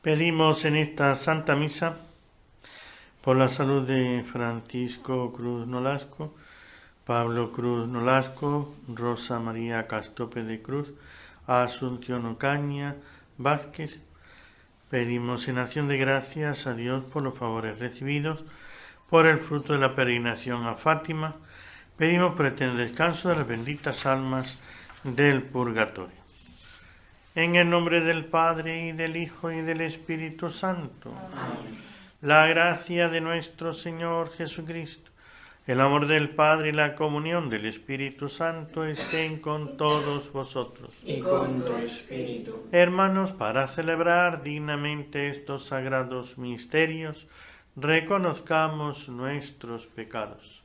Pedimos en esta Santa Misa por la salud de Francisco Cruz Nolasco, Pablo Cruz Nolasco, Rosa María Castope de Cruz, Asunción Ocaña Vázquez. Pedimos en acción de gracias a Dios por los favores recibidos, por el fruto de la peregrinación a Fátima. Pedimos por el eterno descanso de las benditas almas del purgatorio. En el nombre del Padre, y del Hijo, y del Espíritu Santo. Amén. La gracia de nuestro Señor Jesucristo, el amor del Padre y la comunión del Espíritu Santo estén con todos vosotros. Y con tu espíritu. Hermanos, para celebrar dignamente estos sagrados misterios, reconozcamos nuestros pecados.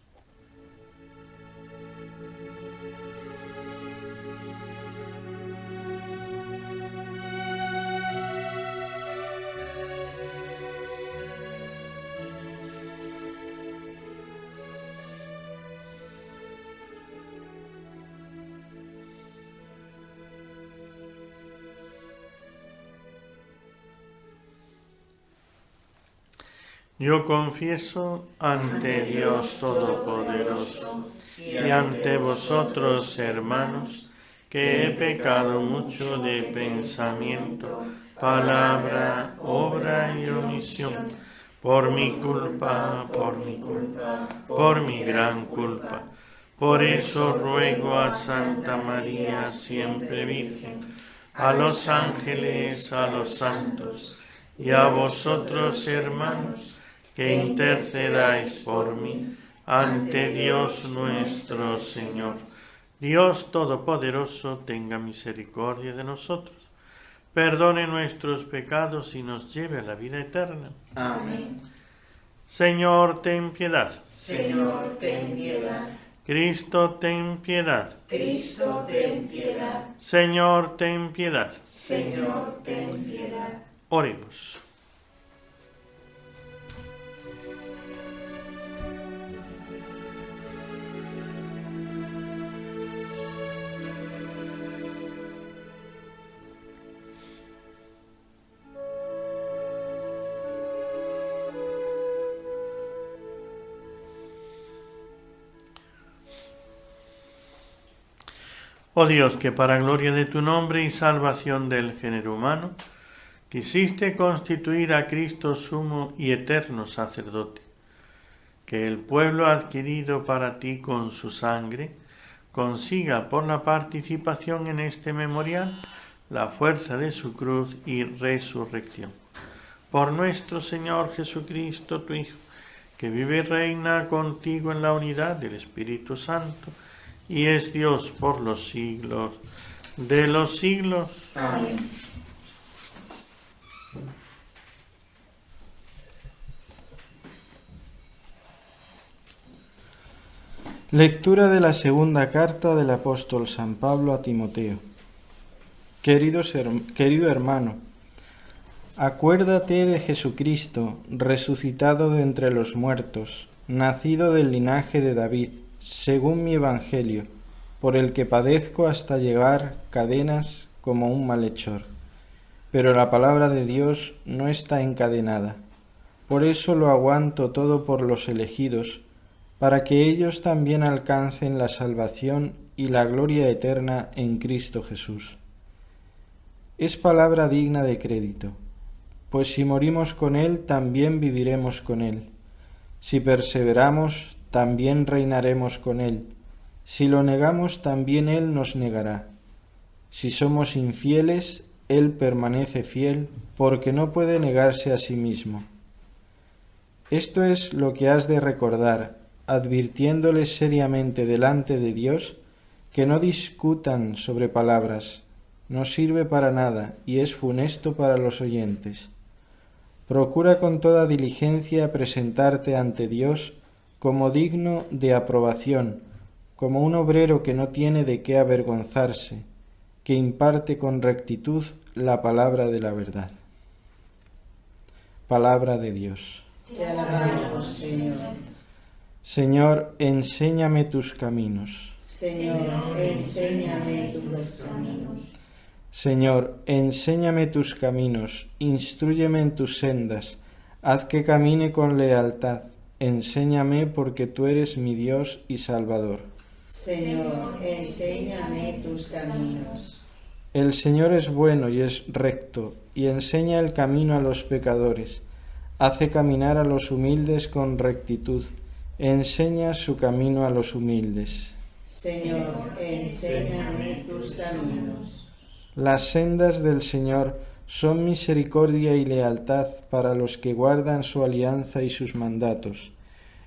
Yo confieso ante Dios Todopoderoso y ante vosotros, hermanos, que he pecado mucho de pensamiento, palabra, obra y omisión, por mi culpa, por mi gran culpa. Por eso ruego a Santa María, siempre Virgen, a los ángeles, a los santos, y a vosotros, hermanos, que intercedáis por mí ante Dios nuestro Señor. Dios Todopoderoso tenga misericordia de nosotros, perdone nuestros pecados y nos lleve a la vida eterna. Amén. Señor, ten piedad. Señor, ten piedad. Cristo, ten piedad. Cristo, ten piedad. Señor, ten piedad. Señor, ten piedad. Oremos. Oh Dios, que para gloria de tu nombre y salvación del género humano, quisiste constituir a Cristo sumo y eterno sacerdote, que el pueblo adquirido para ti con su sangre consiga por la participación en este memorial la fuerza de su cruz y resurrección. Por nuestro Señor Jesucristo, tu Hijo, que vive y reina contigo en la unidad del Espíritu Santo, y es Dios por los siglos de los siglos. Amén. Lectura de la segunda carta del apóstol San Pablo a Timoteo. Querido hermano, acuérdate de Jesucristo, resucitado de entre los muertos, nacido del linaje de David, según mi evangelio, por el que padezco hasta llevar cadenas como un malhechor. Pero la palabra de Dios no está encadenada. Por eso lo aguanto todo por los elegidos, para que ellos también alcancen la salvación y la gloria eterna en Cristo Jesús. Es palabra digna de crédito, pues si morimos con Él, también viviremos con Él. Si perseveramos, también reinaremos con Él. Si lo negamos, también Él nos negará. Si somos infieles, Él permanece fiel, porque no puede negarse a sí mismo. Esto es lo que has de recordar, advirtiéndoles seriamente delante de Dios, que no discutan sobre palabras, no sirve para nada y es funesto para los oyentes. Procura con toda diligencia presentarte ante Dios como digno de aprobación, como un obrero que no tiene de qué avergonzarse, que imparte con rectitud la palabra de la verdad. Palabra de Dios. Te alabamos, Señor. Señor, enséñame tus caminos. Señor, enséñame tus caminos. Señor, enséñame tus caminos, instrúyeme en tus sendas, haz que camine con lealtad, enséñame porque tú eres mi Dios y Salvador. Señor, enséñame tus caminos. El Señor es bueno y es recto, y enseña el camino a los pecadores, hace caminar a los humildes con rectitud, enseña su camino a los humildes. Señor, enséñame tus caminos. Las sendas del Señor son misericordia y lealtad para los que guardan su alianza y sus mandatos.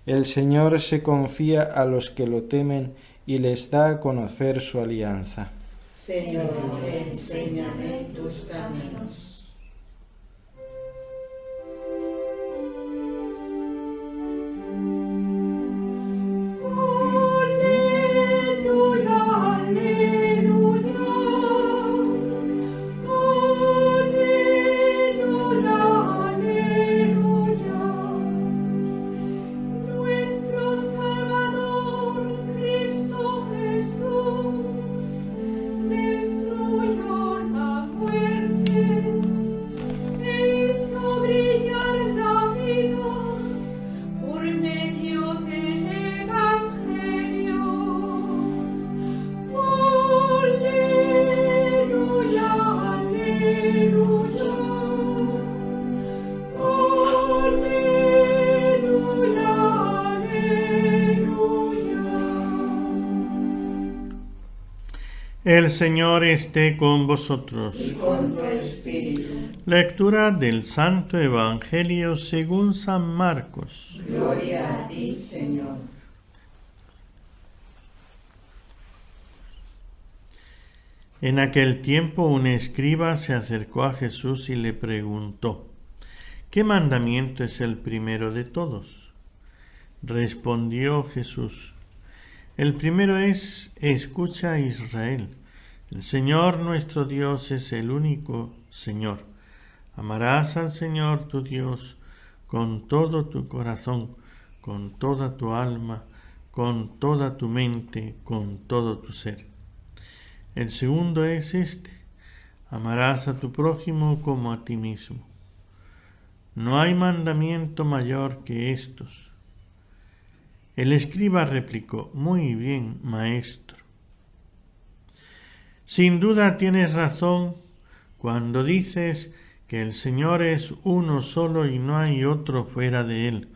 El Señor se confía a los que lo temen y les da a conocer su alianza. Señor, enséñame tus caminos. El Señor esté con vosotros. Y con tu espíritu. Lectura del Santo Evangelio según San Marcos. Gloria a ti, Señor. En aquel tiempo un escriba se acercó a Jesús y le preguntó: ¿qué mandamiento es el primero de todos? Respondió Jesús: el primero es: escucha, Israel, el Señor nuestro Dios es el único Señor. Amarás al Señor tu Dios con todo tu corazón, con toda tu alma, con toda tu mente, con todo tu ser. El segundo es este: amarás a tu prójimo como a ti mismo. No hay mandamiento mayor que estos. El escriba replicó: muy bien, maestro. Sin duda tienes razón cuando dices que el Señor es uno solo y no hay otro fuera de él,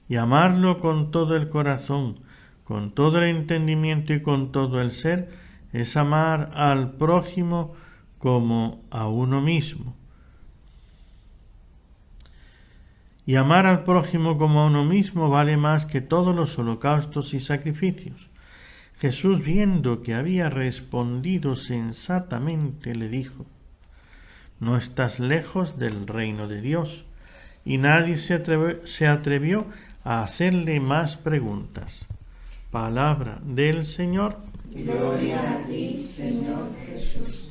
y amarlo con todo el corazón, con todo el entendimiento y con todo el ser, es amar al prójimo como a uno mismo. Y amar al prójimo como a uno mismo vale más que todos los holocaustos y sacrificios. Jesús, viendo que había respondido sensatamente, le dijo: no estás lejos del reino de Dios. Y nadie se atrevió a hacerle más preguntas. Palabra del Señor. Gloria a ti, Señor Jesús.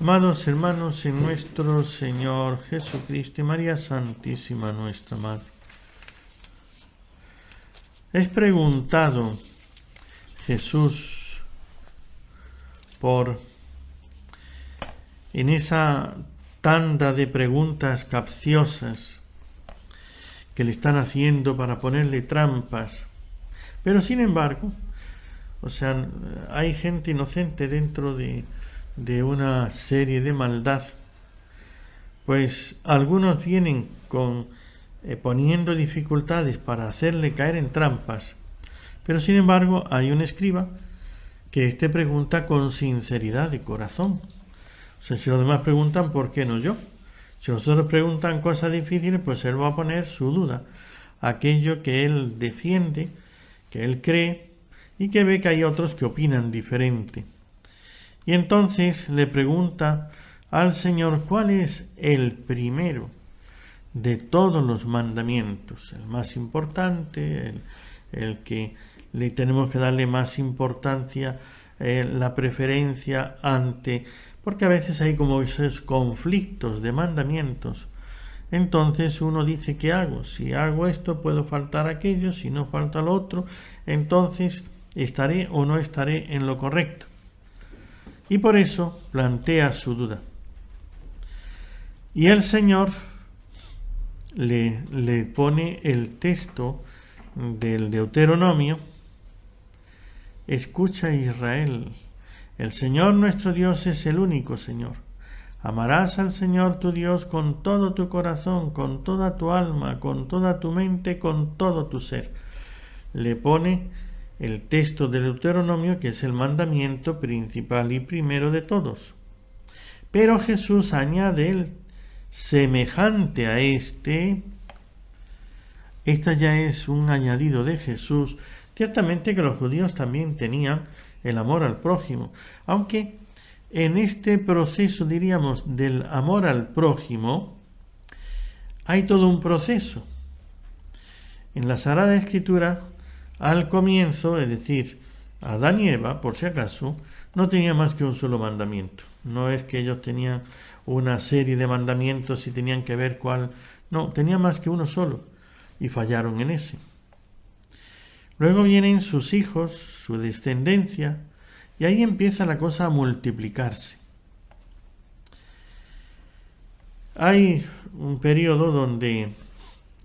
Amados hermanos, en nuestro Señor Jesucristo y María Santísima, nuestra Madre, es preguntado Jesús en esa tanda de preguntas capciosas que le están haciendo para ponerle trampas, pero sin embargo, hay gente inocente dentro de una serie de maldad, pues algunos vienen poniendo dificultades para hacerle caer en trampas, pero sin embargo hay un escriba que pregunta con sinceridad de corazón. O sea, si los demás preguntan, ¿por qué no yo? Si los otros preguntan cosas difíciles, pues él va a poner su duda, aquello que él defiende, que él cree y que ve que hay otros que opinan diferente. Y entonces le pregunta al Señor cuál es el primero de todos los mandamientos, el más importante, el que le tenemos que darle más importancia, la preferencia ante, porque a veces hay como esos conflictos de mandamientos. Entonces uno dice: ¿qué hago? Si hago esto, puedo faltar aquello, si no falta lo otro, entonces estaré o no estaré en lo correcto. Y por eso plantea su duda. Y el Señor le pone el texto del Deuteronomio. Escucha, Israel, el Señor nuestro Dios es el único Señor. Amarás al Señor tu Dios con todo tu corazón, con toda tu alma, con toda tu mente, con todo tu ser. Le pone el texto del Deuteronomio, que es el mandamiento principal y primero de todos. Pero Jesús añade el semejante a este. Esta ya es un añadido de Jesús. Ciertamente que los judíos también tenían el amor al prójimo, aunque en este proceso, diríamos, del amor al prójimo, hay todo un proceso. En la Sagrada Escritura, al comienzo, es decir, Adán y Eva, por si acaso, no tenían más que un solo mandamiento. No es que ellos tenían una serie de mandamientos y tenían que ver cuál. No, tenían más que uno solo y fallaron en ese. Luego vienen sus hijos, su descendencia, y ahí empieza la cosa a multiplicarse. Hay un periodo donde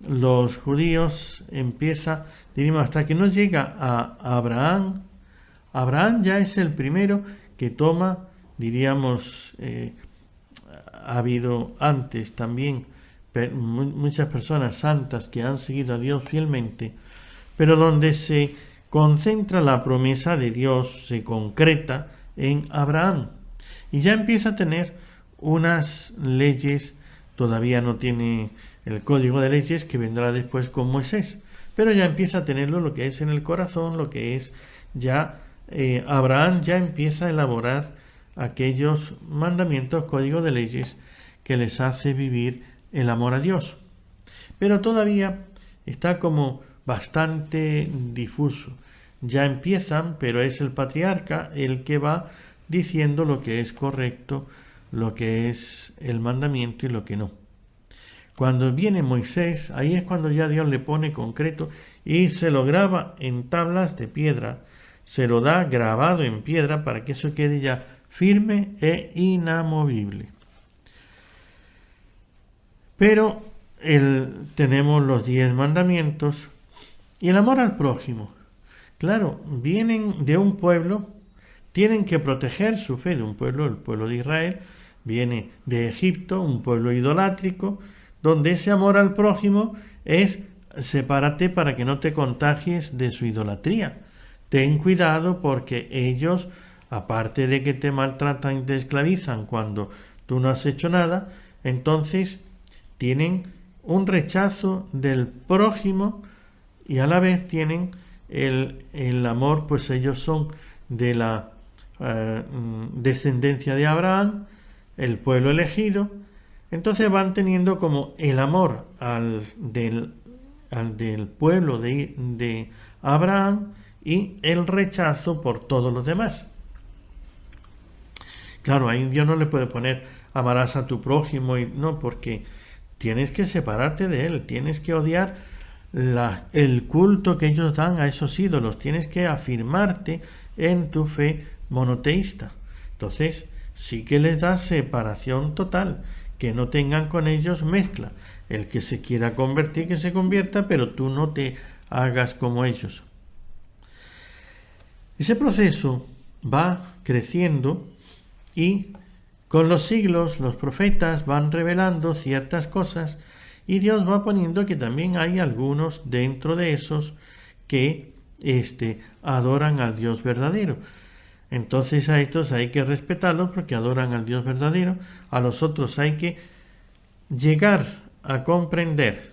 los judíos empiezan, diríamos, hasta que no llega a Abraham. Abraham ya es el primero que toma, diríamos, ha habido antes también muchas personas santas que han seguido a Dios fielmente, pero donde se concentra la promesa de Dios, se concreta en Abraham. Y ya empieza a tener unas leyes, todavía no tiene el código de leyes que vendrá después con Moisés, pero ya empieza a tenerlo lo que es en el corazón, lo que es ya, Abraham ya empieza a elaborar aquellos mandamientos, código de leyes que les hace vivir el amor a Dios. Pero todavía está como bastante difuso. Ya empiezan, pero es el patriarca el que va diciendo lo que es correcto, lo que es el mandamiento y lo que no. Cuando viene Moisés, ahí es cuando ya Dios le pone concreto y se lo graba en tablas de piedra, se lo da grabado en piedra para que eso quede ya firme e inamovible. Pero tenemos los 10 mandamientos y el amor al prójimo. Claro, vienen de un pueblo, tienen que proteger su fe de un pueblo, el pueblo de Israel, viene de Egipto, un pueblo idolátrico, donde ese amor al prójimo es sepárate para que no te contagies de su idolatría. Ten cuidado porque ellos, aparte de que te maltratan y te esclavizan cuando tú no has hecho nada, entonces tienen un rechazo del prójimo y a la vez tienen el amor, pues ellos son de la descendencia de Abraham, el pueblo elegido. Entonces van teniendo como el amor al del pueblo de Abraham y el rechazo por todos los demás. Claro, ahí Dios no le puede poner amarás a tu prójimo, y no, porque tienes que separarte de él, tienes que odiar el culto que ellos dan a esos ídolos, tienes que afirmarte en tu fe monoteísta. Entonces sí que les da separación total, que no tengan con ellos mezcla. El que se quiera convertir, que se convierta, pero tú no te hagas como ellos. Ese proceso va creciendo y con los siglos los profetas van revelando ciertas cosas y Dios va poniendo que también hay algunos dentro de esos que adoran al Dios verdadero. Entonces a estos hay que respetarlos porque adoran al Dios verdadero. A los otros hay que llegar a comprender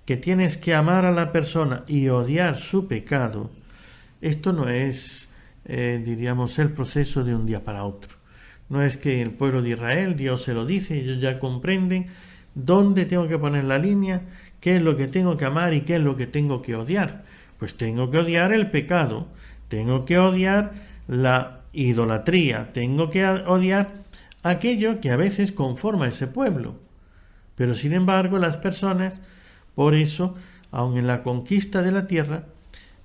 que tienes que amar a la persona y odiar su pecado. Esto no es, diríamos, el proceso de un día para otro. No es que el pueblo de Israel, Dios se lo dice, ellos ya comprenden dónde tengo que poner la línea, qué es lo que tengo que amar y qué es lo que tengo que odiar. Pues tengo que odiar el pecado, tengo que odiar la idolatría, tengo que odiar aquello que a veces conforma ese pueblo. Pero sin embargo las personas, por eso, aun en la conquista de la tierra,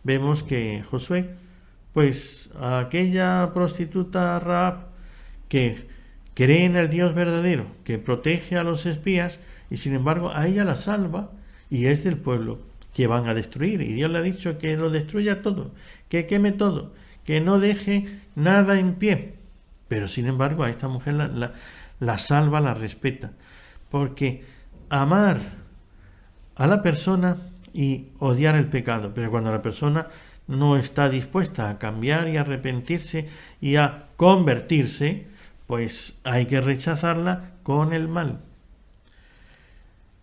vemos que Josué, pues a aquella prostituta Rahab, que cree en el Dios verdadero, que protege a los espías, y sin embargo a ella la salva, y es del pueblo que van a destruir. Y Dios le ha dicho que lo destruya todo, que queme todo, que no deje nada en pie. Pero sin embargo a esta mujer la salva, la respeta. Porque amar a la persona y odiar el pecado, pero cuando la persona no está dispuesta a cambiar y a arrepentirse y a convertirse, pues hay que rechazarla con el mal.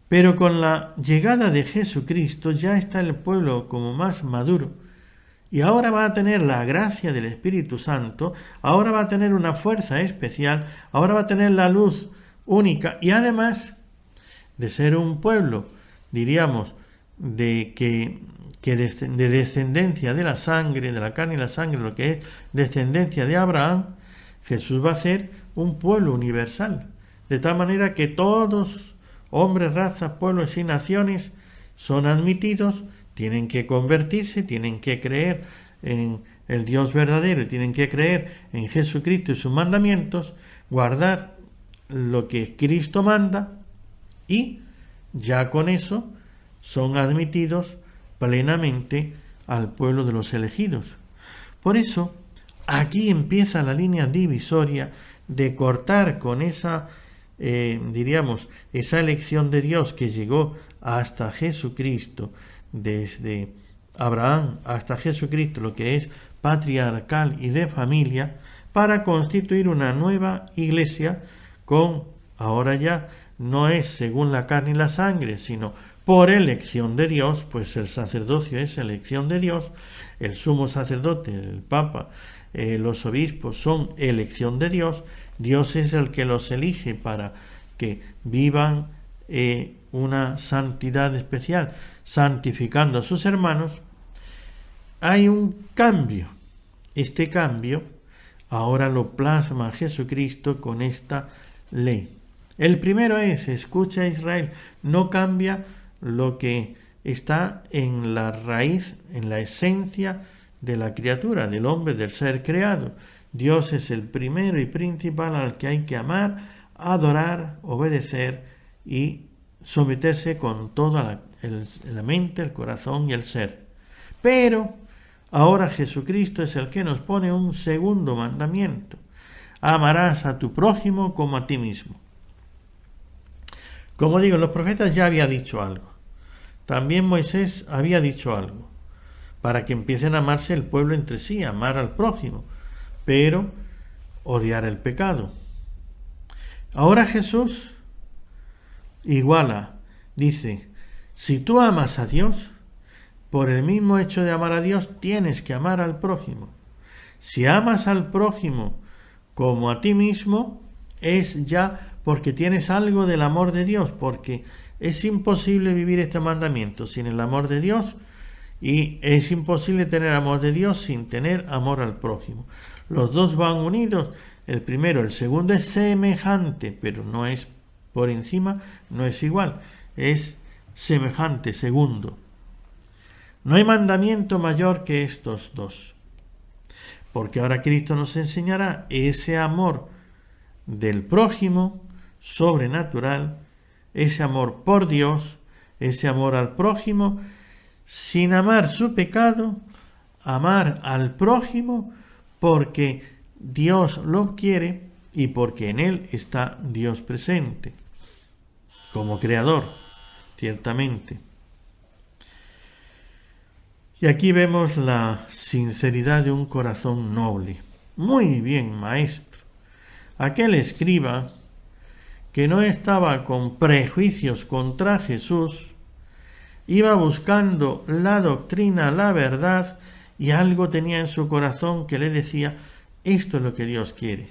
Pero con la llegada de Jesucristo ya está el pueblo como más maduro, y ahora va a tener la gracia del Espíritu Santo, ahora va a tener una fuerza especial, ahora va a tener la luz única, y además de ser un pueblo, diríamos, de descendencia de la sangre, de la carne y la sangre, lo que es descendencia de Abraham, Jesús va a ser un pueblo universal, de tal manera que todos, hombres, razas, pueblos y naciones, son admitidos, tienen que convertirse, tienen que creer en el Dios verdadero, tienen que creer en Jesucristo y sus mandamientos, guardar lo que Cristo manda, y ya con eso son admitidos plenamente al pueblo de los elegidos. Por eso, aquí empieza la línea divisoria de cortar con esa, esa elección de Dios que llegó hasta Jesucristo, desde Abraham hasta Jesucristo, lo que es patriarcal y de familia, para constituir una nueva iglesia con, ahora ya, no es según la carne y la sangre, sino por elección de Dios, pues el sacerdocio es elección de Dios, el sumo sacerdote, el papa, los obispos son elección de Dios, Dios es el que los elige para que vivan una santidad especial, santificando a sus hermanos. Hay un cambio. Este cambio ahora lo plasma Jesucristo con esta ley. El primero es, escucha Israel, no cambia lo que está en la raíz, en la esencia de la criatura, del hombre, del ser creado. Dios es el primero y principal al que hay que amar, adorar, obedecer y someterse con toda la mente, el corazón y el ser. Pero ahora Jesucristo es el que nos pone un segundo mandamiento: amarás a tu prójimo como a ti mismo. Como digo, los profetas ya había dicho algo. También Moisés había dicho algo, para que empiecen a amarse el pueblo entre sí, amar al prójimo, pero odiar el pecado. Ahora Jesús iguala, dice, si tú amas a Dios, por el mismo hecho de amar a Dios, tienes que amar al prójimo. Si amas al prójimo como a ti mismo, es ya porque tienes algo del amor de Dios, porque es imposible vivir este mandamiento sin el amor de Dios, y es imposible tener amor de Dios sin tener amor al prójimo. Los dos van unidos, el primero, el segundo es semejante, pero no es por encima, no es igual, es semejante, segundo. No hay mandamiento mayor que estos dos, porque ahora Cristo nos enseñará ese amor del prójimo sobrenatural, ese amor por Dios, ese amor al prójimo, sin amar su pecado, amar al prójimo porque Dios lo quiere y porque en él está Dios presente, como creador, ciertamente. Y aquí vemos la sinceridad de un corazón noble. Muy bien, maestro. Aquel escriba que no estaba con prejuicios contra Jesús, iba buscando la doctrina, la verdad, y algo tenía en su corazón que le decía, esto es lo que Dios quiere.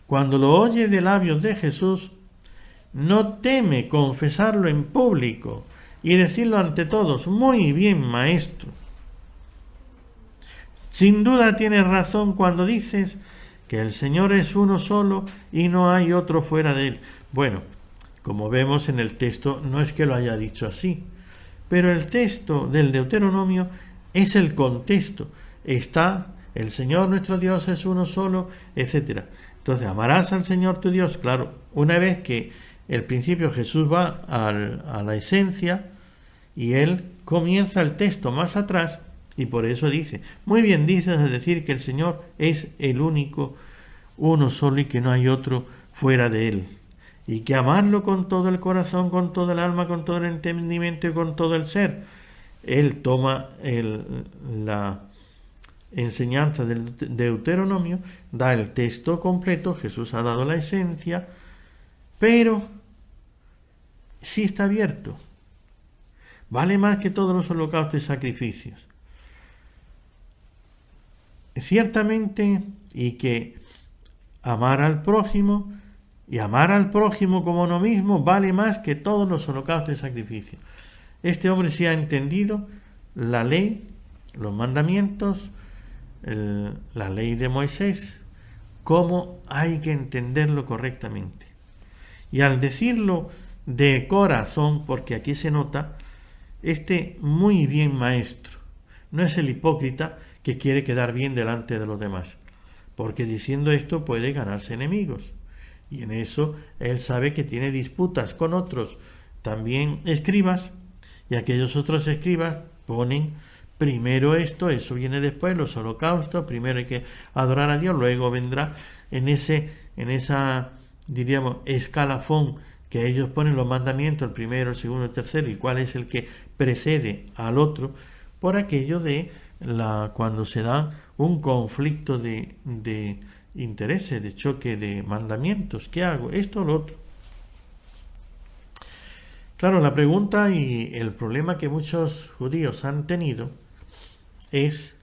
Cuando lo oye de labios de Jesús, no teme confesarlo en público y decirlo ante todos, muy bien, maestro. Sin duda tienes razón cuando dices que el Señor es uno solo y no hay otro fuera de él. Bueno, como vemos en el texto, no es que lo haya dicho así, pero el texto del Deuteronomio es el contexto. Está, el Señor nuestro Dios es uno solo, etc. Entonces, amarás al Señor tu Dios. Claro, una vez que el principio Jesús va a la esencia y él comienza el texto más atrás y por eso dice, muy bien dices a decir que el Señor es el único, uno solo y que no hay otro fuera de él. Y que amarlo con todo el corazón, con toda el alma, con todo el entendimiento y con todo el ser. Él toma la enseñanza del Deuteronomio, da el texto completo, Jesús ha dado la esencia, pero sí está abierto. Vale más que todos los holocaustos y sacrificios. Ciertamente, y que amar al prójimo y amar al prójimo como uno mismo vale más que todos los holocaustos y sacrificios. Este hombre sí ha entendido la ley, los mandamientos, la ley de Moisés, cómo hay que entenderlo correctamente. Y al decirlo de corazón, porque aquí se nota, muy bien maestro, no es el hipócrita que quiere quedar bien delante de los demás, porque diciendo esto puede ganarse enemigos. Y en eso él sabe que tiene disputas con otros también escribas, y aquellos otros escribas ponen primero esto, eso viene después, los holocaustos, primero hay que adorar a Dios, luego vendrá en esa, diríamos, escalafón que ellos ponen los mandamientos, el primero, el segundo, el tercero, y cuál es el que precede al otro, por aquello de cuando se da un conflicto de intereses, de choque de mandamientos. ¿Qué hago? Esto o lo otro. Claro, la pregunta y el problema que muchos judíos han tenido es,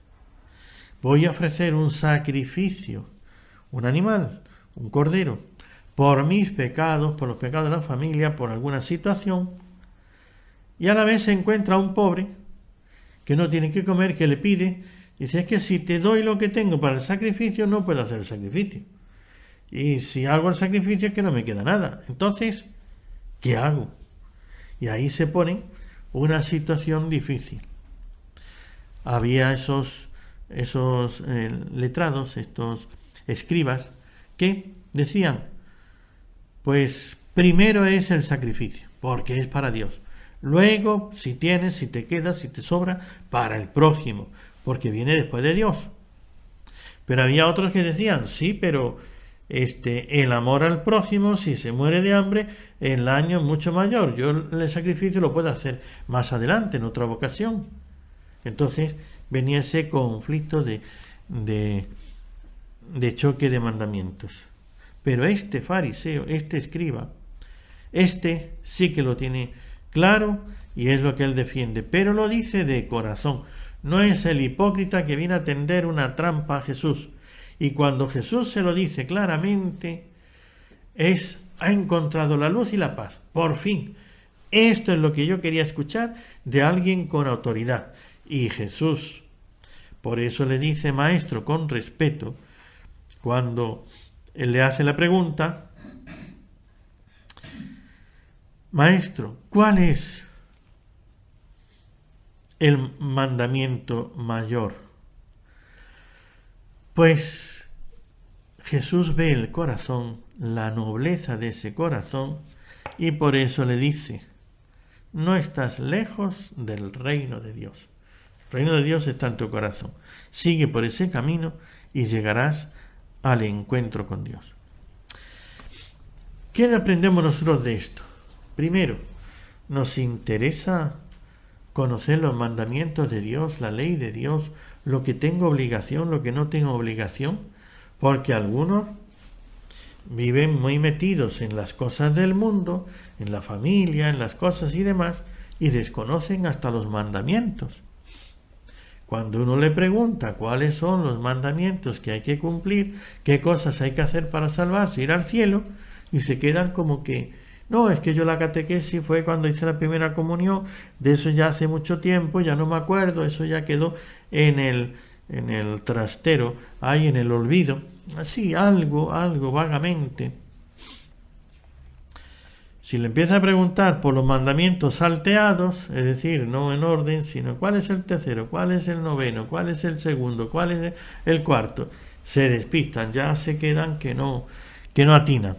voy a ofrecer un sacrificio, un animal, un cordero, por mis pecados, por los pecados de la familia, por alguna situación, y a la vez se encuentra un pobre que no tiene que comer, que le pide, dice, es que si te doy lo que tengo para el sacrificio, no puedo hacer el sacrificio. Y si hago el sacrificio es que no me queda nada. Entonces, ¿qué hago? Y ahí se pone una situación difícil. Había esos letrados, estos escribas, que decían, pues primero es el sacrificio, porque es para Dios. Luego, si tienes, si te queda, si te sobra, para el prójimo, porque viene después de Dios. Pero había otros que decían, sí, pero el amor al prójimo, si se muere de hambre, el año es mucho mayor. Yo el sacrificio lo puedo hacer más adelante, en otra vocación. Entonces venía ese conflicto de choque de mandamientos. Pero este fariseo, este escriba, sí que lo tiene claro y es lo que él defiende, pero lo dice de corazón. No es el hipócrita que viene a tender una trampa a Jesús. Y cuando Jesús se lo dice claramente, ha encontrado la luz y la paz. Por fin. Esto es lo que yo quería escuchar de alguien con autoridad. Y Jesús, por eso le dice maestro con respeto, cuando él le hace la pregunta, maestro, ¿cuál es el mandamiento mayor? Pues Jesús ve el corazón, la nobleza de ese corazón, y por eso le dice, no estás lejos del reino de Dios. El reino de Dios está en tu corazón. Sigue por ese camino y llegarás al encuentro con Dios. ¿Qué aprendemos nosotros de esto? Primero, nos interesa conocer los mandamientos de Dios, la ley de Dios, lo que tengo obligación, lo que no tengo obligación, porque algunos viven muy metidos en las cosas del mundo, en la familia, en las cosas y demás, y desconocen hasta los mandamientos. Cuando uno le pregunta cuáles son los mandamientos que hay que cumplir, qué cosas hay que hacer para salvarse, ir al cielo, y se quedan como que, no, es que yo la catequesis fue cuando hice la primera comunión, de eso ya hace mucho tiempo, ya no me acuerdo, eso ya quedó en el trastero, ahí en el olvido, así, algo vagamente. Si le empieza a preguntar por los mandamientos salteados, es decir, no en orden, sino cuál es el tercero, cuál es el noveno, cuál es el segundo, cuál es el cuarto, se despistan, ya se quedan que no atinan.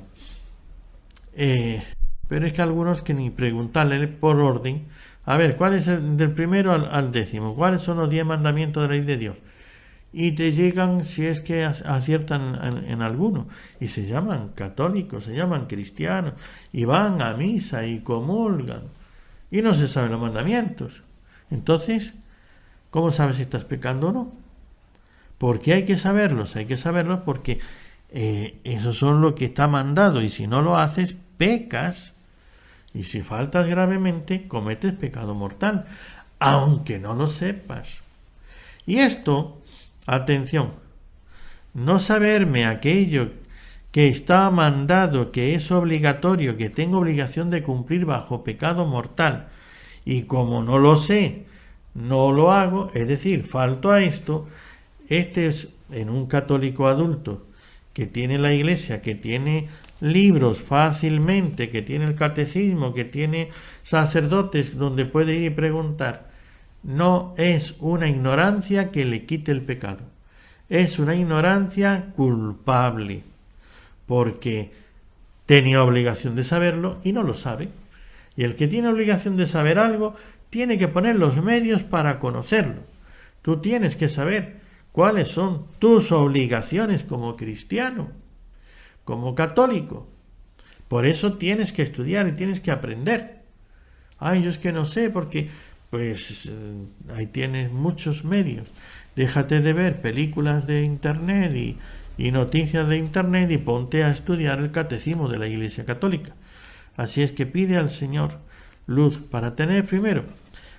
Pero es que algunos que ni preguntarle por orden, a ver, ¿cuál es del primero al 10? ¿Cuáles son los 10 mandamientos de la ley de Dios? Y te llegan, si es que aciertan en alguno, y se llaman católicos, se llaman cristianos, y van a misa y comulgan, y no se saben los mandamientos. Entonces, ¿cómo sabes si estás pecando o no? Porque hay que saberlos porque esos son lo que está mandado, y si no lo haces, pecas, y si faltas gravemente, cometes pecado mortal, aunque no lo sepas. Y esto, atención, no saberme aquello que está mandado, que es obligatorio, que tengo obligación de cumplir bajo pecado mortal, y como no lo sé, no lo hago, es decir, falto a esto. Este es en un católico adulto que tiene la Iglesia, que tiene libros fácilmente, que tiene el catecismo, que tiene sacerdotes donde puede ir y preguntar. No es una ignorancia que le quite el pecado, es una ignorancia culpable, porque tenía obligación de saberlo y no lo sabe. Y el que tiene obligación de saber algo tiene que poner los medios para conocerlo. Tú tienes que saber cuáles son tus obligaciones como cristiano, como católico. Por eso tienes que estudiar y tienes que aprender. Yo es que no sé, porque pues ahí tienes muchos medios. Déjate de ver películas de internet y noticias de internet y ponte a estudiar el catecismo de la Iglesia Católica. Así es que pide al Señor luz para tener, primero,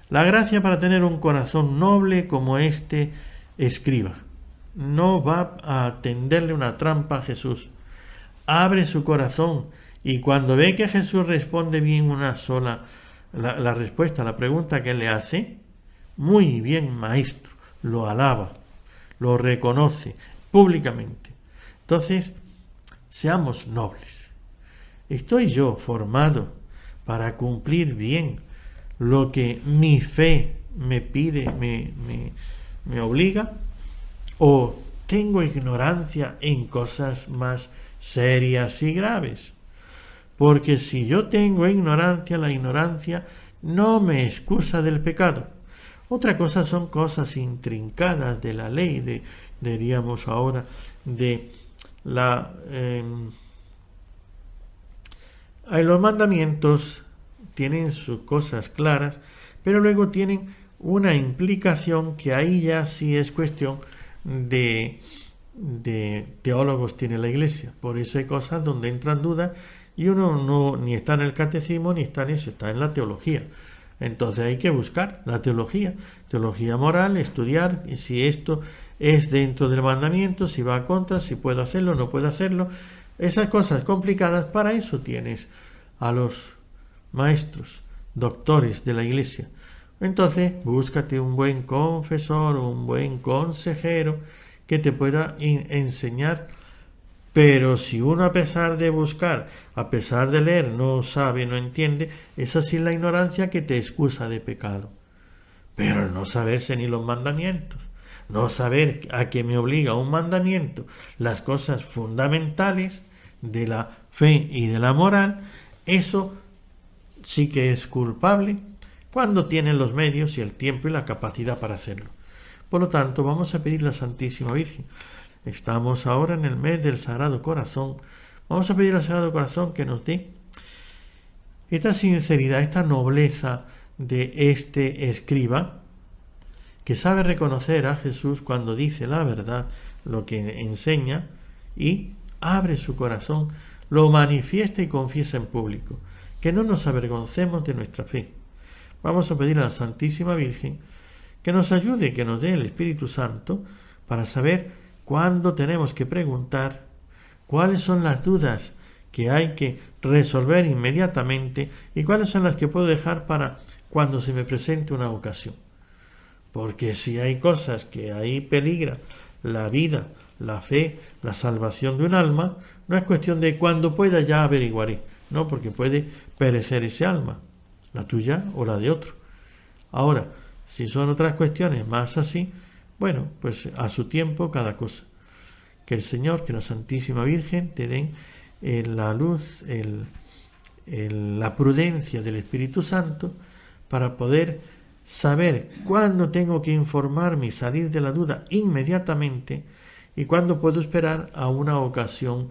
la gracia para tener un corazón noble como este escriba. No va a tenderle una trampa a Jesús. Abre su corazón y cuando ve que Jesús responde bien una sola, la respuesta a la pregunta que le hace, muy bien, maestro, lo alaba, lo reconoce públicamente. Entonces, seamos nobles. ¿Estoy yo formado para cumplir bien lo que mi fe me pide, me obliga? ¿O tengo ignorancia en cosas más serias y graves? Porque si yo tengo ignorancia, la ignorancia no me excusa del pecado. Otra cosa son cosas intrincadas de la ley, diríamos ahora, de la... los mandamientos tienen sus cosas claras, pero luego tienen una implicación que ahí ya sí es cuestión de teólogos tiene la Iglesia. Por eso hay cosas donde entran dudas y uno no ni está en el catecismo ni está en eso, está en la teología. Entonces hay que buscar la teología moral, estudiar si esto es dentro del mandamiento, si va a contra, si puedo hacerlo o no puedo hacerlo. Esas cosas complicadas, para eso tienes a los maestros, doctores de la Iglesia. Entonces, búscate un buen confesor, un buen consejero que te pueda enseñar. Pero si uno, a pesar de buscar, a pesar de leer, no sabe, no entiende, esa sí es la ignorancia que te excusa de pecado. Pero el no saberse ni los mandamientos, no saber a qué me obliga un mandamiento, las cosas fundamentales de la fe y de la moral, eso sí que es culpable cuando tienen los medios y el tiempo y la capacidad para hacerlo. Por lo tanto, vamos a pedir a la Santísima Virgen. Estamos ahora en el mes del Sagrado Corazón. Vamos a pedir al Sagrado Corazón que nos dé esta sinceridad, esta nobleza de este escriba, que sabe reconocer a Jesús cuando dice la verdad, lo que enseña, y abre su corazón, lo manifiesta y confiesa en público. Que no nos avergoncemos de nuestra fe. Vamos a pedir a la Santísima Virgen que nos ayude, que nos dé el Espíritu Santo para saber cuándo tenemos que preguntar, cuáles son las dudas que hay que resolver inmediatamente y cuáles son las que puedo dejar para cuando se me presente una ocasión. Porque si hay cosas que ahí peligra la vida, la fe, la salvación de un alma, no es cuestión de cuando pueda ya averiguaré, no, porque puede perecer ese alma, la tuya o la de otro. Ahora, si son otras cuestiones más así, bueno, pues a su tiempo cada cosa. que el Señor, que la Santísima Virgen te den la luz, la prudencia del Espíritu Santo para poder saber cuándo tengo que informarme y salir de la duda inmediatamente y cuándo puedo esperar a una ocasión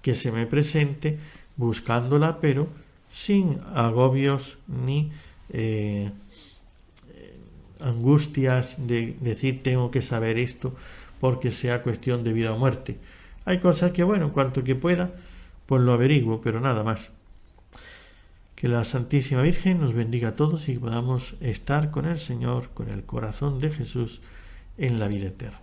que se me presente buscándola, pero sin agobios ni angustias de decir tengo que saber esto porque sea cuestión de vida o muerte. Hay cosas que, bueno, en cuanto que pueda, pues lo averiguo, pero nada más. Que la Santísima Virgen nos bendiga a todos y que podamos estar con el Señor, con el corazón de Jesús en la vida eterna.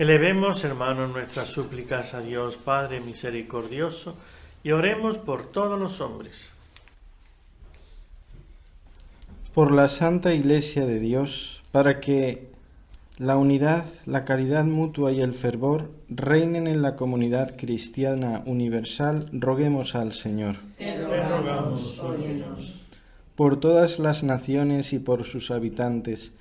Elevemos, hermanos, nuestras súplicas a Dios Padre misericordioso y oremos por todos los hombres. Por la Santa Iglesia de Dios, para que la unidad, la caridad mutua y el fervor reinen en la comunidad cristiana universal, roguemos al Señor. Te rogamos, óyenos. Por todas las naciones y por sus habitantes,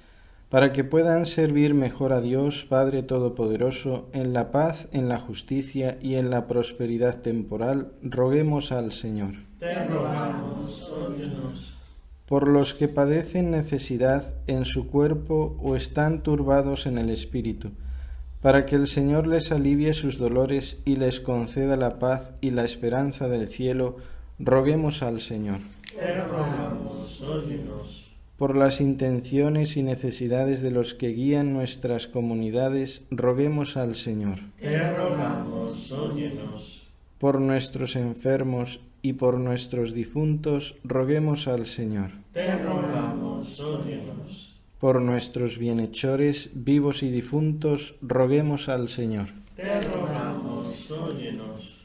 para que puedan servir mejor a Dios Padre Todopoderoso en la paz, en la justicia y en la prosperidad temporal, roguemos al Señor. Te rogamos, óyenos. Por los que padecen necesidad en su cuerpo o están turbados en el espíritu, para que el Señor les alivie sus dolores y les conceda la paz y la esperanza del cielo, roguemos al Señor. Te rogamos, óyenos. Por las intenciones y necesidades de los que guían nuestras comunidades, roguemos al Señor. Te rogamos, óyenos. Por nuestros enfermos y por nuestros difuntos, roguemos al Señor. Te rogamos, óyenos. Por nuestros bienhechores, vivos y difuntos, roguemos al Señor. Te rogamos, óyenos.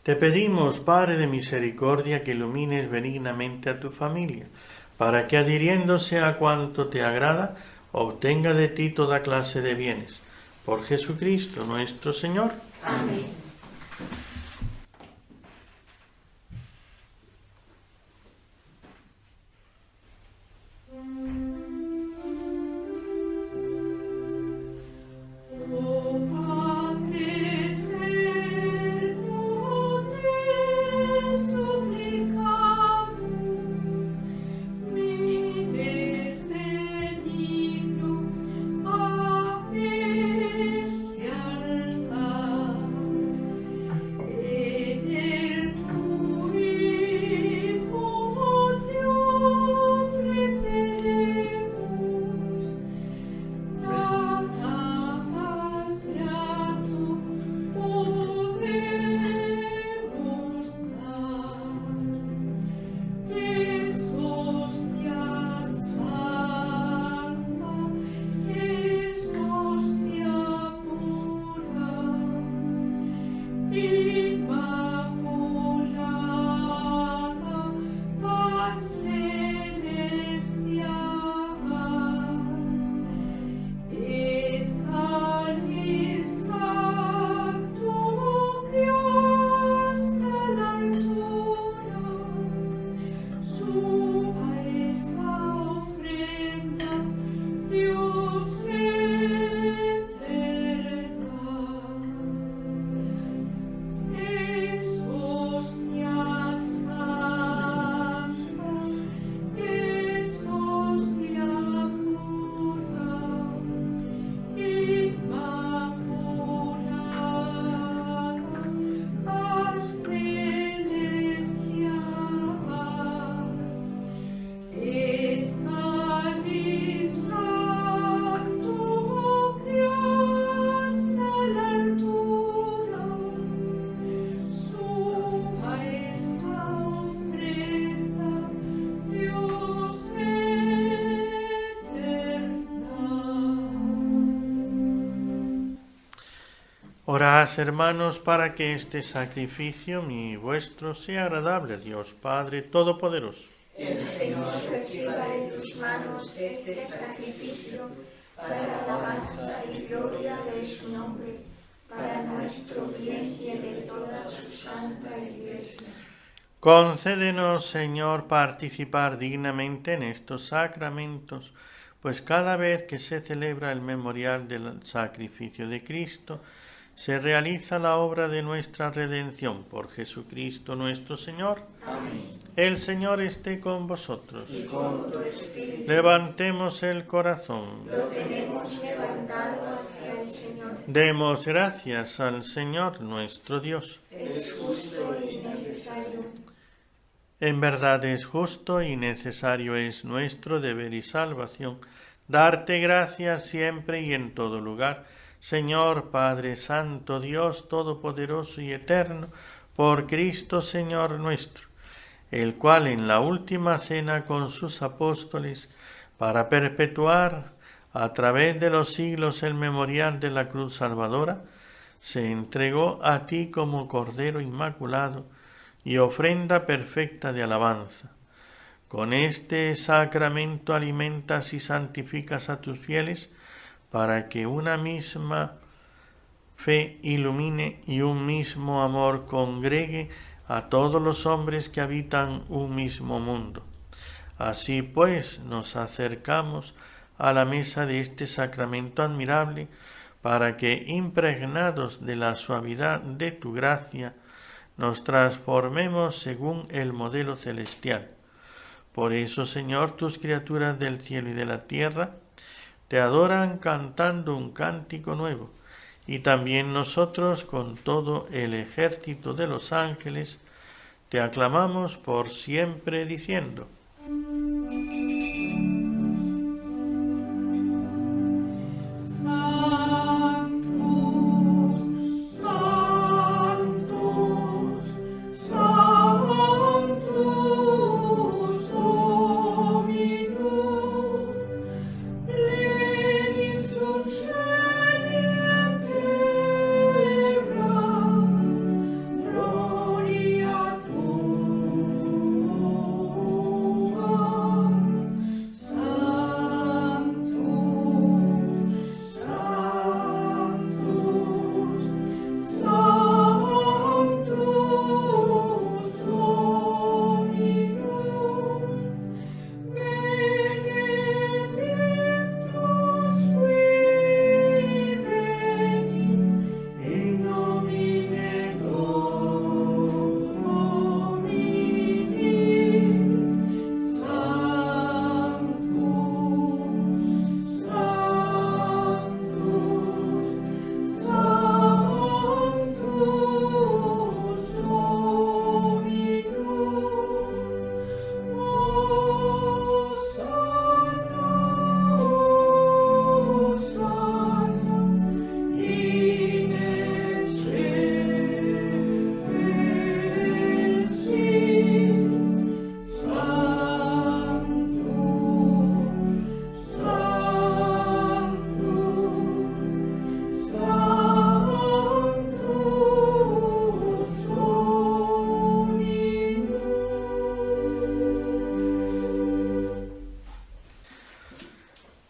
Te pedimos, Padre de misericordia, que ilumines benignamente a tu familia, para que adhiriéndose a cuanto te agrada, obtenga de ti toda clase de bienes. Por Jesucristo nuestro Señor. Amén. Orad, hermanos, para que este sacrificio mi y vuestro sea agradable a Dios Padre Todopoderoso. El Señor reciba de tus manos este sacrificio para la alabanza y gloria de su nombre, para nuestro bien y el de toda su santa Iglesia. Concédenos, Señor, participar dignamente en estos sacramentos, pues cada vez que se celebra el memorial del sacrificio de Cristo, se realiza la obra de nuestra redención por Jesucristo nuestro Señor. Amén. El Señor esté con vosotros. Y con tu espíritu. Levantemos el corazón. Lo tenemos levantado hacia el Señor. Demos gracias al Señor nuestro Dios. Es justo y necesario. En verdad es justo y necesario, es nuestro deber y salvación, darte gracias siempre y en todo lugar, Señor Padre Santo, Dios Todopoderoso y Eterno, por Cristo Señor nuestro, el cual en la última cena con sus apóstoles, para perpetuar a través de los siglos el memorial de la cruz salvadora, se entregó a ti como Cordero Inmaculado y ofrenda perfecta de alabanza. Con este sacramento alimentas y santificas a tus fieles, para que una misma fe ilumine y un mismo amor congregue a todos los hombres que habitan un mismo mundo. Así pues nos acercamos a la mesa de este sacramento admirable, para que, impregnados de la suavidad de tu gracia, nos transformemos según el modelo celestial. Por eso, Señor, tus criaturas del cielo y de la tierra te adoran cantando un cántico nuevo, y también nosotros con todo el ejército de los ángeles te aclamamos por siempre diciendo: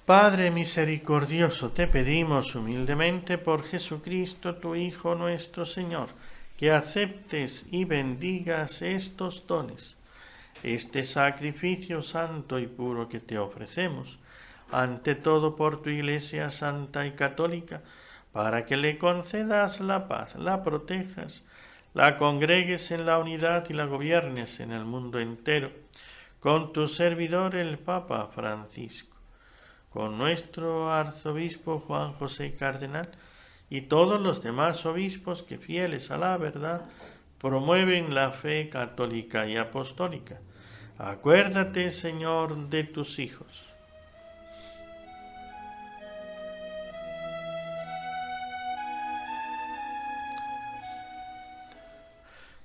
Padre misericordioso, te pedimos humildemente por Jesucristo, tu Hijo nuestro Señor, que aceptes y bendigas estos dones, este sacrificio santo y puro que te ofrecemos, ante todo por tu Iglesia santa y católica, para que le concedas la paz, la protejas, la congregues en la unidad y la gobiernes en el mundo entero, con tu servidor el Papa Francisco, con nuestro arzobispo Juan José Cardenal y todos los demás obispos que, fieles a la verdad, promueven la fe católica y apostólica. Acuérdate, Señor, de tus hijos.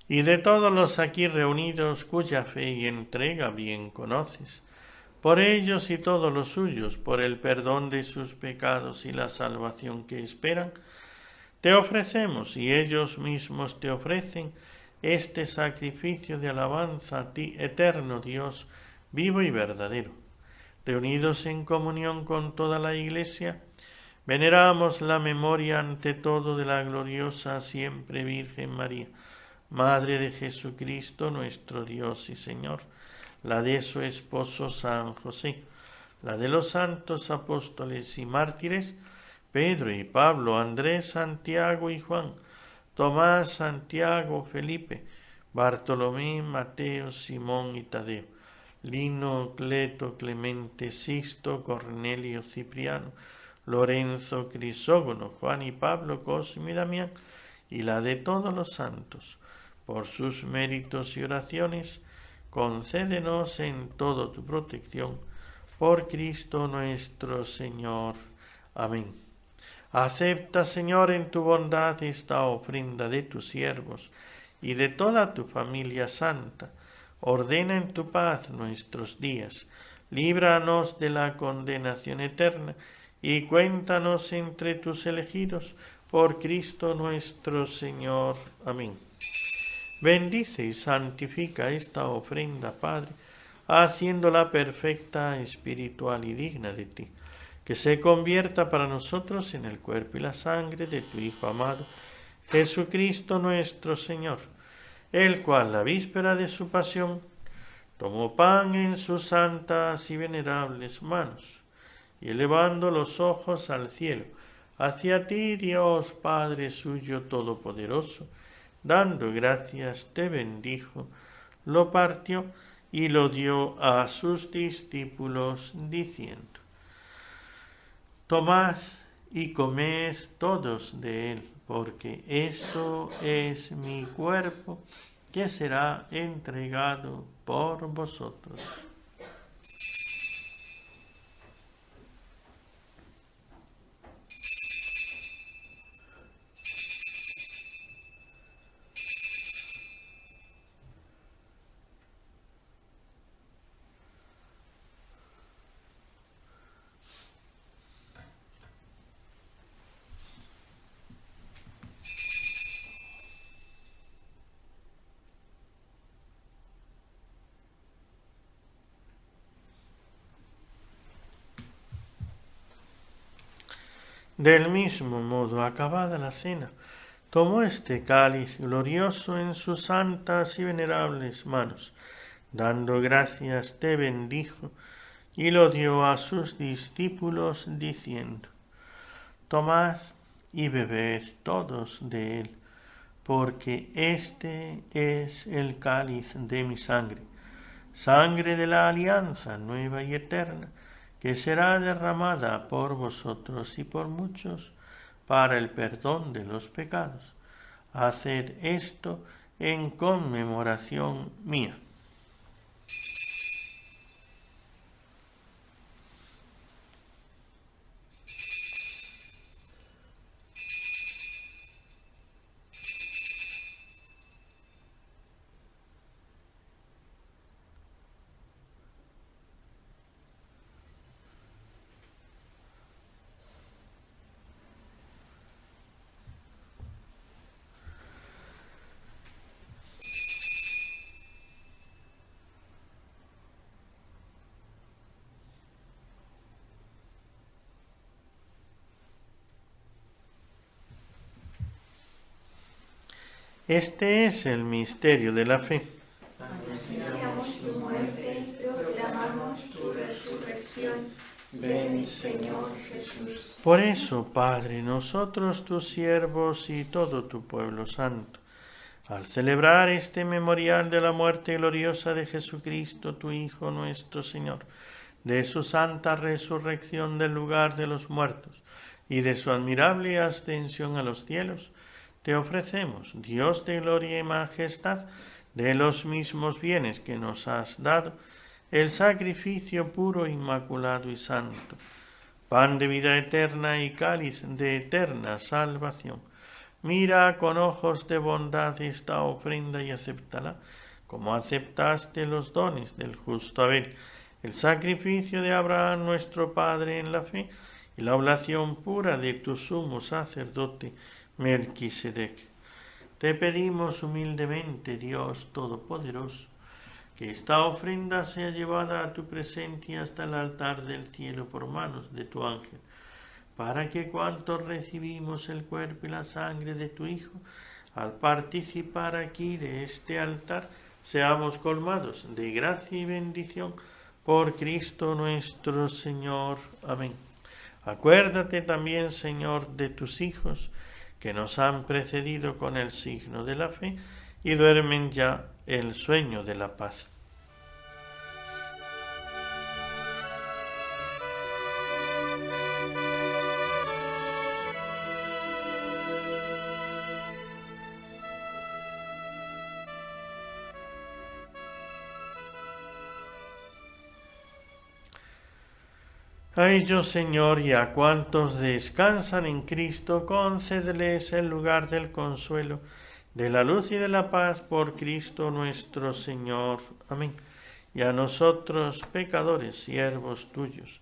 Y de todos los aquí reunidos cuya fe y entrega bien conoces, por ellos y todos los suyos, por el perdón de sus pecados y la salvación que esperan, te ofrecemos y ellos mismos te ofrecen este sacrificio de alabanza a ti, eterno Dios, vivo y verdadero. Reunidos en comunión con toda la Iglesia, veneramos la memoria ante todo de la gloriosa siempre Virgen María, Madre de Jesucristo nuestro Dios y Señor, la de su esposo San José, la de los santos apóstoles y mártires, Pedro y Pablo, Andrés, Santiago y Juan, Tomás, Santiago, Felipe, Bartolomé, Mateo, Simón y Tadeo, Lino, Cleto, Clemente, Sisto, Cornelio, Cipriano, Lorenzo, Crisógono, Juan y Pablo, Cosme y Damián, y la de todos los santos. Por sus méritos y oraciones, concédenos en todo tu protección, por Cristo nuestro Señor. Amén. Acepta, Señor, en tu bondad esta ofrenda de tus siervos y de toda tu familia santa. Ordena en tu paz nuestros días. Líbranos de la condenación eterna y cuéntanos entre tus elegidos por Cristo nuestro Señor. Amén. Bendice y santifica esta ofrenda, Padre, haciéndola perfecta, espiritual y digna de ti, que se convierta para nosotros en el cuerpo y la sangre de tu Hijo amado, Jesucristo nuestro Señor, el cual, la víspera de su pasión, tomó pan en sus santas y venerables manos, y elevando los ojos al cielo, hacia ti, Dios Padre suyo todopoderoso, dando gracias, te bendijo, lo partió y lo dio a sus discípulos, diciendo: Tomad y comed todos de él, porque esto es mi cuerpo, que será entregado por vosotros. Del mismo modo, acabada la cena, tomó este cáliz glorioso en sus santas y venerables manos, dando gracias te bendijo, y lo dio a sus discípulos, diciendo: Tomad y bebed todos de él, porque este es el cáliz de mi sangre, sangre de la alianza nueva y eterna, que será derramada por vosotros y por muchos para el perdón de los pecados. Haced esto en conmemoración mía. Este es el misterio de la fe. Anunciamos tu muerte, proclamamos tu resurrección. Ven, Señor Jesús. Por eso, Padre, nosotros tus siervos y todo tu pueblo santo, al celebrar este memorial de la muerte gloriosa de Jesucristo, tu Hijo nuestro Señor, de su santa resurrección del lugar de los muertos y de su admirable ascensión a los cielos, te ofrecemos, Dios de gloria y majestad, de los mismos bienes que nos has dado, el sacrificio puro, inmaculado y santo, pan de vida eterna y cáliz de eterna salvación. Mira con ojos de bondad esta ofrenda y acéptala, como aceptaste los dones del justo Abel, el sacrificio de Abraham nuestro Padre en la fe, y la oblación pura de tu sumo sacerdote Melquisedec. Te pedimos humildemente, Dios Todopoderoso, que esta ofrenda sea llevada a tu presencia hasta el altar del cielo por manos de tu ángel, para que cuantos recibimos el cuerpo y la sangre de tu Hijo, al participar aquí de este altar, seamos colmados de gracia y bendición por Cristo nuestro Señor. Amén. Acuérdate también, Señor, de tus hijos que nos han precedido con el signo de la fe y duermen ya el sueño de la paz. A ellos, Señor, y a cuantos descansan en Cristo, concédeles el lugar del consuelo, de la luz y de la paz por Cristo nuestro Señor. Amén. Y a nosotros, pecadores, siervos tuyos,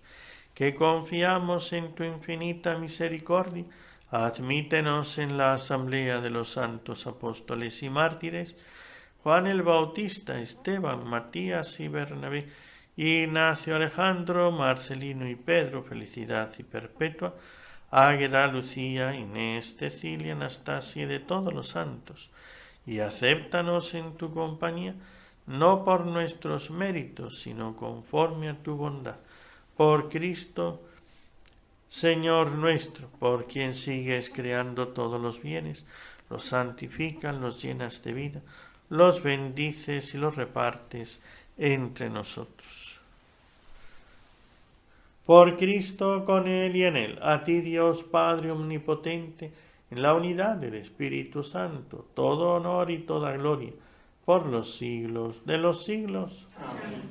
que confiamos en tu infinita misericordia, admítenos en la asamblea de los santos apóstoles y mártires, Juan el Bautista, Esteban, Matías y Bernabé, Ignacio, Alejandro, Marcelino y Pedro, felicidad y perpetua, Águeda, Lucía, Inés, Cecilia, Anastasia y de todos los santos, y acéptanos en tu compañía, no por nuestros méritos, sino conforme a tu bondad. Por Cristo, Señor nuestro, por quien sigues creando todos los bienes, los santificas, los llenas de vida, los bendices y los repartes entre nosotros. Por Cristo, con Él y en Él, a ti Dios Padre Omnipotente, en la unidad del Espíritu Santo, todo honor y toda gloria, por los siglos de los siglos. Amén.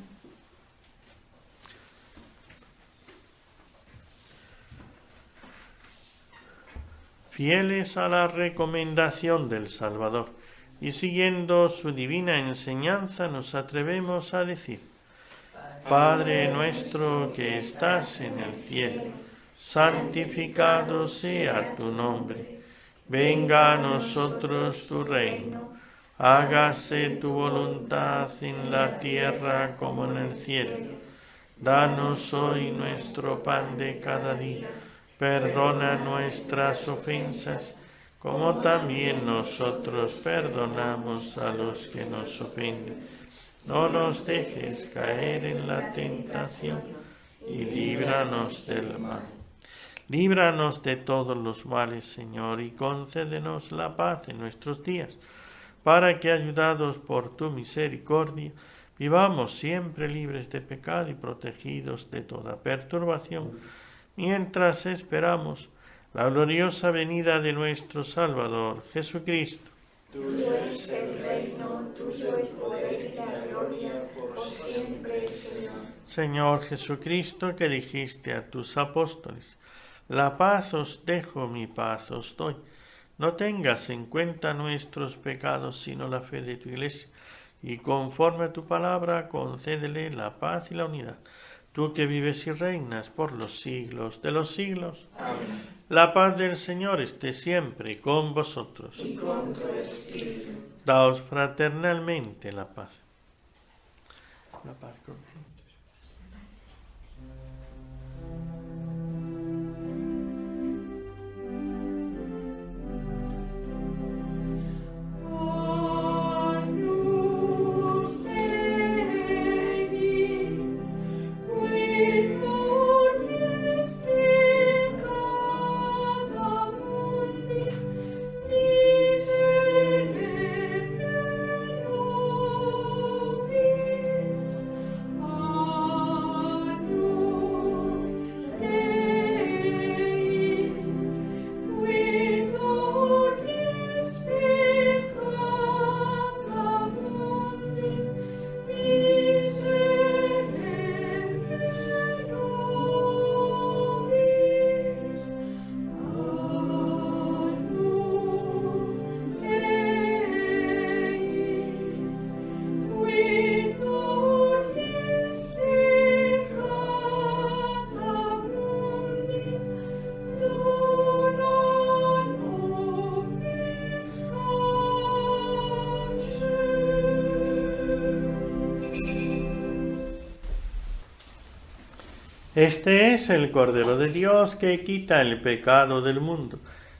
Fieles a la recomendación del Salvador, y siguiendo su divina enseñanza, nos atrevemos a decir: Padre nuestro que estás en el cielo, santificado sea tu nombre. Venga a nosotros tu reino. Hágase tu voluntad en la tierra como en el cielo. Danos hoy nuestro pan de cada día. Perdona nuestras ofensas, como también nosotros perdonamos a los que nos ofenden. No nos dejes caer en la tentación, y líbranos del mal. Líbranos de todos los males, Señor, y concédenos la paz en nuestros días, para que, ayudados por tu misericordia, vivamos siempre libres de pecado y protegidos de toda perturbación, mientras esperamos la gloriosa venida de nuestro Salvador, Jesucristo. Tuyo es el reino, tuyo el poder y la gloria, por siempre, Señor. Señor Jesucristo, que dijiste a tus apóstoles: la paz os dejo, mi paz os doy. No tengas en cuenta nuestros pecados, sino la fe de tu Iglesia, y conforme a tu palabra, concédele la paz y la unidad. Tú que vives y reinas por los siglos de los siglos. Amén. La paz del Señor esté siempre con vosotros. Y con tu espíritu. Daos fraternalmente la paz. La paz con Cristo. Oh Este es el Cordero de Dios que quita el pecado del mundo.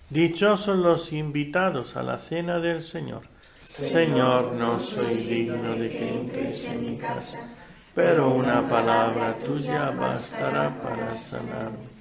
Dichosos los invitados a la cena del Señor. Señor, no soy digno de que entres en mi casa, pero una palabra tuya bastará para sanarme.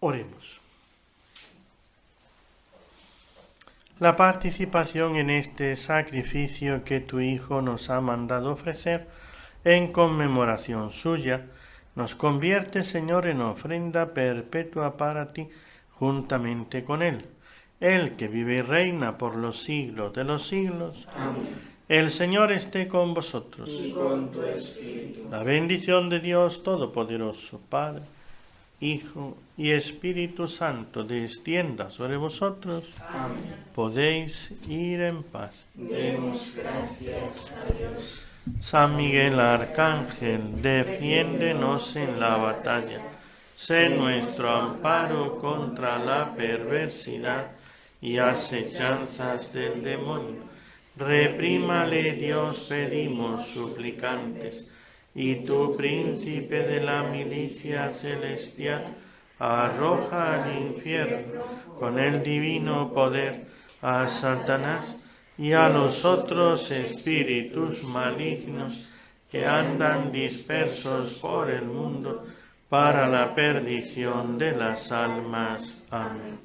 Oremos. La participación en este sacrificio que tu Hijo nos ha mandado ofrecer en conmemoración suya, nos convierte, Señor, en ofrenda perpetua para ti, juntamente con Él, Él que vive y reina por los siglos de los siglos. Amén. El Señor esté con vosotros. Y con tu espíritu. La bendición de Dios Todopoderoso, Padre, Hijo y Espíritu Santo, descienda sobre vosotros. Amén. Podéis ir en paz. Demos gracias a Dios. San Miguel Arcángel, defiéndenos en la batalla. Sé nuestro amparo contra la perversidad y acechanzas del demonio. Reprímale, Dios, pedimos suplicantes. Y tú, príncipe de la milicia celestial, arroja al infierno con el divino poder a Satanás y a los otros espíritus malignos que andan dispersos por el mundo para la perdición de las almas. Amén.